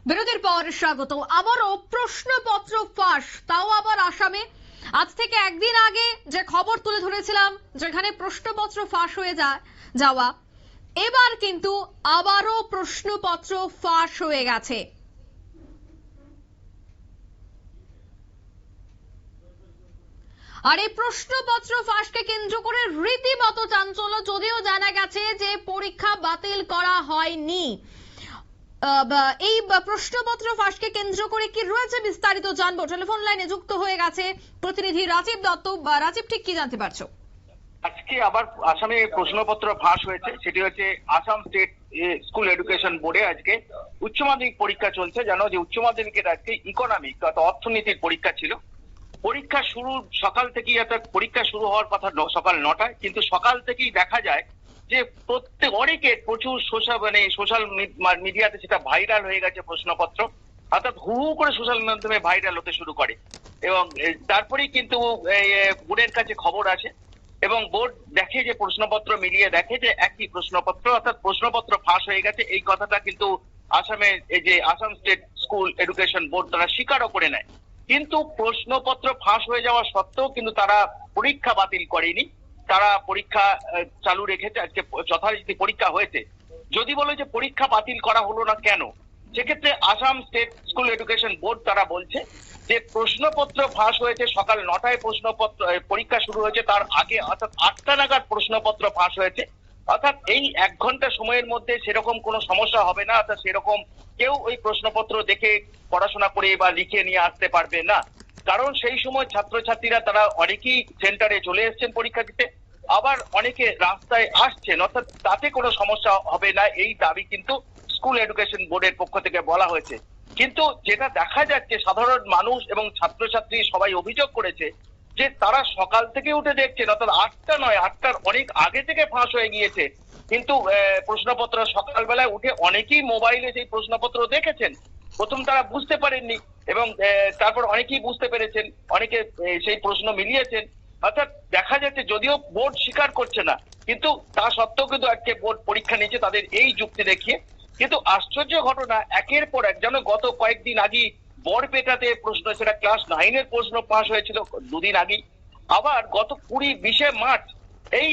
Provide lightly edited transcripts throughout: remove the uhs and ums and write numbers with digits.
বিরতির পর স্বাগত। আবারও প্রশ্নপত্র ফাঁস, তাও আবার আসামে। আজ থেকে একদিন আগে যে খবর তুলে ধরেছিলাম যেখানে প্রশ্নপত্র ফাঁস হয়ে যাওয়া, এবার কিন্তু আবারও প্রশ্নপত্র ফাঁস হয়ে গেছে। আর এই প্রশ্নপত্র ফাঁসকে কেন্দ্র করে রীতিমতো চাঞ্চল্য, যদিও জানা গেছে যে পরীক্ষা বাতিল করা হয়নি। এই প্রশ্নপত্র ফাঁসকে কেন্দ্র করে কি রয়েছে বিস্তারিত জানবো। টেলিফোন লাইনে যুক্ত হয়ে গেছে প্রতিনিধি রাজীব দত্ত। রাজীব, ঠিক কি জানতে পারছো? আজকে আবার আসামে প্রশ্নপত্র ফাঁস হয়েছে, সেটি হচ্ছে আসাম স্টেট স্কুল এডুকেশন বোর্ডে আজকে উচ্চ মাধ্যমিক পরীক্ষা চলছে। জানো যে উচ্চ মাধ্যমিকের আজকে ইকোনমিক অর্থাৎ অর্থনীতির পরীক্ষা ছিল। পরীক্ষা শুরু সকাল থেকেই, অর্থাৎ পরীক্ষা শুরু হওয়ার কথা সকাল 9টায়, কিন্তু সকাল থেকেই দেখা যায় যে অনেকের প্রচুর সোশ্যাল মিডিয়াতে সেটা ভাইরাল হয়ে গেছে প্রশ্নপত্র, অর্থাৎ হু হু করে সোশ্যাল মাধ্যমে ভাইরাল হতে শুরু করে। এবং তারপরেই কিন্তু বোর্ডের কাছে খবর আসে এবং বোর্ড দেখে যে প্রশ্নপত্র মিলিয়ে দেখে যে একই প্রশ্নপত্র, অর্থাৎ প্রশ্নপত্র ফাঁস হয়ে গেছে। এই কথাটা কিন্তু আসামের এই যে Assam state school education board তারা স্বীকারও করে নেয়। কিন্তু প্রশ্নপত্র ফাঁস হয়ে যাওয়া সত্ত্বেও কিন্তু তারা পরীক্ষা বাতিল করেনি, তারা পরীক্ষা চালু রেখেছে। আজকে যথারীতি পরীক্ষা হয়েছে। যদি বলে যে পরীক্ষা বাতিল করা হলো না কেন, সেক্ষেত্রে Assam state school education board তারা বলছে যে প্রশ্নপত্র ফাঁস হয়েছে সকাল 9টায়, প্রশ্নপত্র পরীক্ষা শুরু হয়েছে তার আগে, অর্থাৎ 8টা নাগাদ প্রশ্নপত্র ফাঁস হয়েছে। অর্থাৎ এই 1 ঘন্টা সময়ের মধ্যে সেরকম কোনো সমস্যা হবে না, অর্থাৎ সেরকম কেউ ওই প্রশ্নপত্র দেখে পড়াশোনা করে বা লিখে নিয়ে আসতে পারবে না। কারণ সেই সময় ছাত্রছাত্রীরা তারা অনেকেই সেন্টারে চলে এসেছেন পরীক্ষা দিতে, আবার অনেকে রাস্তায় আসছেন, অর্থাৎ তাতে কোনো সমস্যা হবে না, এই দাবি কিন্তু স্কুল এডুকেশন বোর্ডের পক্ষ থেকে বলা হয়েছে। কিন্তু যেটা দেখা যাচ্ছে, সাধারণ মানুষ এবং ছাত্রছাত্রী সবাই অভিযোগ করেছে যে তারা সকাল থেকে উঠে দেখছেন, অর্থাৎ 8টা নয়, 8টার অনেক আগে থেকে ফাঁস হয়ে গিয়েছে। কিন্তু প্রশ্নপত্র সকালবেলায় উঠে অনেকেই মোবাইলে সেই প্রশ্নপত্র দেখেছেন। প্রথম তারা বুঝতে পারেননি এবং তারপর অনেকেই বুঝতে পেরেছেন, অনেকে সেই প্রশ্ন মিলিয়েছেন। অর্থাৎ দেখা যাচ্ছে যদিও বোর্ড স্বীকার করছে না, কিন্তু তা সত্ত্বেও কিন্তু আজকে বোর্ড পরীক্ষা নিচ্ছে তাদের এই যুক্তি দেখিয়ে। কিন্তু আশ্চর্য ঘটনা, একের পর এক, যেন গত কয়েকদিন আগে বরপেটাতে প্রশ্ন, সেটা ক্লাস 9-এর প্রশ্ন ফাঁস হয়েছিল 2 দিন আগে। আবার গত 20-20 মার্চ এই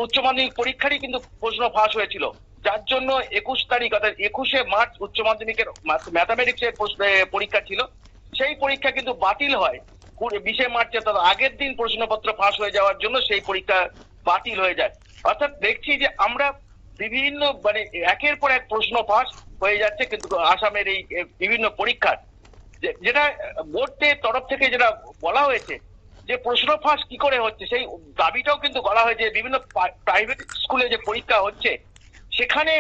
উচ্চ মাধ্যমিক পরীক্ষারই কিন্তু প্রশ্ন ফাঁস হয়েছিল, যার জন্য 21 তারিখ অর্থাৎ 21শে মার্চ উচ্চ মাধ্যমিকের ম্যাথামেটিক্সের পরীক্ষা ছিল। সেই পরীক্ষা কিন্তু বাতিল হয় 20শে মার্চে, তার আগের দিন প্রশ্নপত্র ফাঁস হয়ে যাওয়ার জন্য সেই পরীক্ষা বাতিল হয়ে যায়। অর্থাৎ দেখছি যে আমরা বিভিন্ন একের পর এক প্রশ্ন ফাঁস হয়ে যাচ্ছে কিন্তু আসামের এই বিভিন্ন পরীক্ষার। যেটা বোর্ডের তরফ থেকে যেটা বলা হয়েছে যে প্রশ্ন ফাঁস কি করে হচ্ছে, সেই দাবিটাও কিন্তু বলা হয়েছে। বিভিন্ন প্রাইভেট স্কুলে যে পরীক্ষা হচ্ছে সেখানে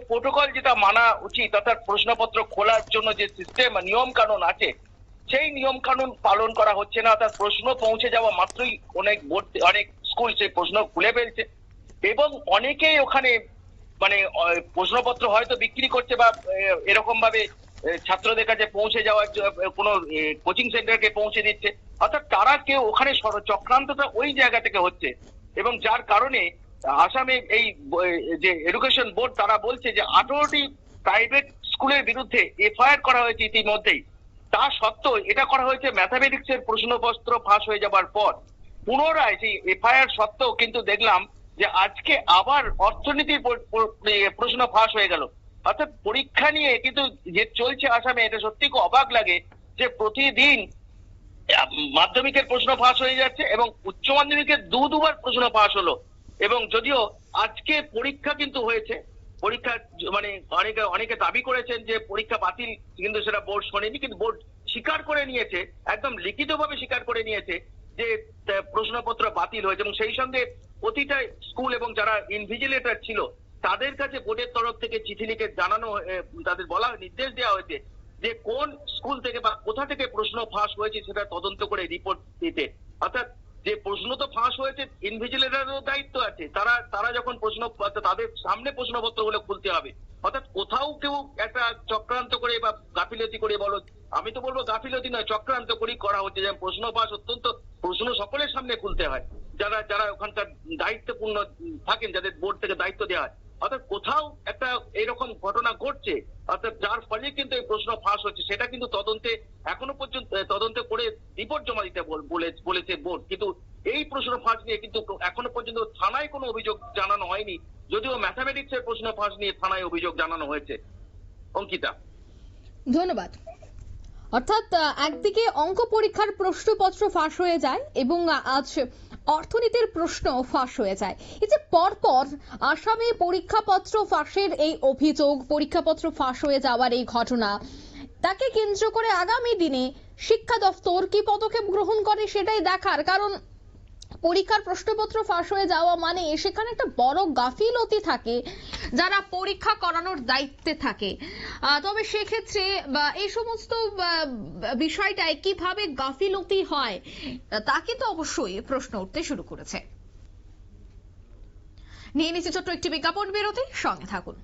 প্রোটোকল যেটা মানা উচিত, অর্থাৎ প্রশ্নপত্র খোলার জন্য যে সিস্টেম নিয়ম কানুন আছে, সেই নিয়ম কানুন পালন করা হচ্ছে না। অর্থাৎ প্রশ্ন পৌঁছে যাওয়া মাত্রই অনেক স্কুল সেই প্রশ্ন খুলে ফেলছে এবং অনেকেই ওখানে প্রশ্নপত্র হয়তো বিক্রি করছে বা এরকম ভাবে ছাত্রদের কাছে পৌঁছে যাওয়ার কোনো কোচিং সেন্টারকে পৌঁছে দিচ্ছে। অর্থাৎ তারা কেউ ওখানে চক্রান্তটা ওই জায়গা থেকে হচ্ছে এবং যার কারণে আসামে এই যে এডুকেশন বোর্ড তারা বলছে যে 18টি প্রাইভেট স্কুলের বিরুদ্ধে এফআইআর করা হয়েছে ইতিমধ্যেই। তা সত্ত্বেও এটা করা হয়েছে ম্যাথামেটিক্সের প্রশ্নপত্র ফাঁস হয়ে যাবার পর। পুনরায় সেই এফআইআর সত্ত্বেও কিন্তু দেখলাম যে আজকে আবার অর্থনীতির প্রশ্ন ফাঁস হয়ে গেল। অর্থাৎ পরীক্ষা নিয়ে কিন্তু যে চলছে আসামে, এটা সত্যি খুব অবাক লাগে যে প্রতিদিন মাধ্যমিকের প্রশ্ন ফাঁস হয়ে যাচ্ছে এবং উচ্চ মাধ্যমিকের দুবার প্রশ্ন ফাঁস হলো। এবং যদিও আজকে পরীক্ষা কিন্তু হয়েছে, পরীক্ষা অনেকে দাবি করেছেন যে পরীক্ষা বাতিল, কিন্তু সেটা বোর্ড শোনেনি। কিন্তু বোর্ড স্বীকার করে নিয়েছে, একদম লিখিতভাবে স্বীকার করে নিয়েছে যে প্রশ্নপত্র বাতিল হয়েছে। এবং সেই সঙ্গে প্রতিটা স্কুল এবং যারা ইনভিজিলেটর ছিল তাদের কাছে বোর্ডের তরফ থেকে চিঠি লিখে জানানো, তাদের বলা নির্দেশ দেওয়া হয়েছে যে কোন স্কুল থেকে বা কোথা থেকে প্রশ্ন ফাঁস হয়েছে সেটা তদন্ত করে রিপোর্ট দিতে। অর্থাৎ যে প্রশ্ন তো ফাঁস হয়েছে, ইনভিজিলেটরেরও দায়িত্ব আছে, তারা যখন তাদের সামনে প্রশ্নপত্রগুলো খুলতে হবে। অর্থাৎ কোথাও কেউ একটা চক্রান্ত করে বা গাফিলতি করে, বলো আমি তো বলবো গাফিলতি নয়, চক্রান্ত করেই করা হচ্ছে। যেমন প্রশ্ন ফাঁস, অত্যন্ত প্রশ্ন সকলের সামনে খুলতে হয়, যারা ওখানকার দায়িত্বপূর্ণ থাকেন, যাদের বোর্ড থেকে দায়িত্ব দেওয়া হয়। অর্থাৎ কোথাও একটা এরকম ঘটনা ঘটছে, অর্থাৎ যার ফলে কিন্তু এই প্রশ্ন ফাঁস হচ্ছে, সেটা কিন্তু তদন্তে এখনো পর্যন্ত তদন্ত করে রিপোর্ট জমা দিতে বলেছে বোর্ড। কিন্তু এই প্রশ্ন ফাঁস নিয়ে কিন্তু এখনো পর্যন্ত থানায় কোনো অভিযোগ জানানো হয়নি, যদিও ম্যাথামেটিক্স এর প্রশ্ন ফাঁস নিয়ে থানায় অভিযোগ জানানো হয়েছে। অঙ্কিতা, ধন্যবাদ। অর্থাৎ একদিকে অঙ্ক পরীক্ষার প্রশ্নপত্র ফাঁস হয়ে যায় এবং আজ অর্থনীতির প্রশ্ন ফাঁস হয়ে যায়। এই যে পরপর আসামে পরীক্ষাপত্র ফাঁসের এই অভিযোগ, পরীক্ষাপত্র ফাঁস হয়ে যাওয়ার এই ঘটনা, তাকে কেন্দ্র করে আগামী দিনে শিক্ষা দপ্তর কি পদক্ষেপ গ্রহণ করে সেটাই দেখার। কারণ পরীক্ষার প্রশ্নপত্র ফাঁস হয়ে যাওয়া মানে সেখানে একটা বড় গাফিলতি থাকে যারা পরীক্ষা করানোর দায়িত্বে থাকে। তবে সেক্ষেত্রে এই সমস্ত বিষয়টায় কিভাবে গাফিলতি হয় তা কিন্তু অবশ্যই প্রশ্ন উঠতে শুরু করেছে। নিয়ে নিচ্ছে ছোট্ট একটি বিজ্ঞাপন বিরতি, সঙ্গে থাকুন।